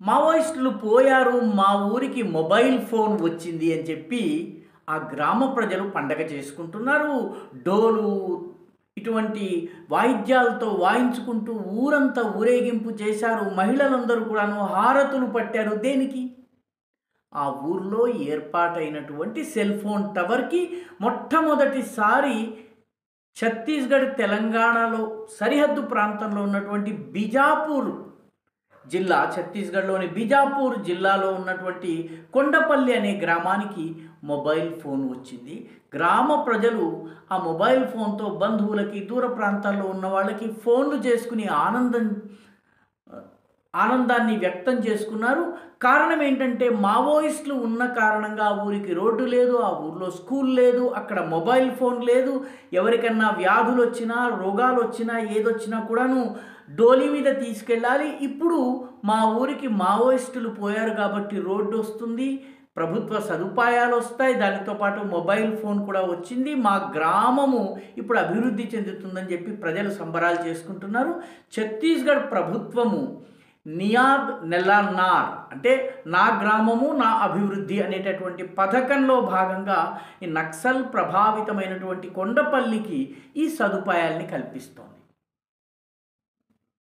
మావోయిస్టులు పోయారు, మా ఊరికి మొబైల్ ఫోన్ వచ్చింది అని చెప్పి ఆ గ్రామ ప్రజలు పండగ చేసుకుంటున్నారు. డోలు ఇటువంటి వాయిద్యాలతో వాయించుకుంటూ ఊరంతా ఊరేగింపు చేశారు. మహిళలందరూ కూడాను హారతులు పట్టారు. దేనికి? ఆ ఊర్లో ఏర్పాటైనటువంటి సెల్ ఫోన్ టవర్‌కి మొట్టమొదటిసారి ఛత్తీస్‌గఢ్, తెలంగాణలో సరిహద్దు ప్రాంతంలో ఉన్నటువంటి బిజాపూర్ జిల్లా, ఛత్తీస్‌గఢ్‌లోని బిజాపూర్ జిల్లాలో ఉన్నటువంటి కొండపల్లి అనే గ్రామానికి మొబైల్ ఫోన్ వచ్చింది. గ్రామ ప్రజలు ఆ మొబైల్ ఫోన్‌తో బంధువులకి, దూర ప్రాంతాల్లో ఉన్న వాళ్ళకి ఫోన్లు చేసుకుని ఆనందాన్ని వ్యక్తం చేసుకున్నారు. కారణం ఏంటంటే మావోయిస్టులు ఉన్న కారణంగా ఆ ఊరికి రోడ్డు లేదు, ఆ ఊర్లో స్కూల్ లేదు, అక్కడ మొబైల్ ఫోన్ లేదు. ఎవరికన్నా వ్యాధులొచ్చినా, రోగాలొచ్చినా, ఏదొచ్చినా కూడాను డోలీ మీద తీసుకెళ్ళాలి. ఇప్పుడు మా ఊరికి మావోయిస్టులు పోయారు కాబట్టి రోడ్డొస్తుంది, ప్రభుత్వ సదుపాయాలొస్తాయి. దానితో పాటు మొబైల్ ఫోన్ కూడా వచ్చింది. మా గ్రామము ఇప్పుడు అభివృద్ధి చెందుతుందని చెప్పి ప్రజలు సంబరాలు చేసుకుంటున్నారు. ఛత్తీస్‌గఢ్ ప్రభుత్వము నియాద్ నెల్లానార్ అంటే నా గ్రామము నా అభివృద్ధి అనేటటువంటి పథకంలో భాగంగా ఈ నక్సల్ ప్రభావితమైనటువంటి కొండపల్లికి ఈ సదుపాయాల్ని కల్పిస్తోంది.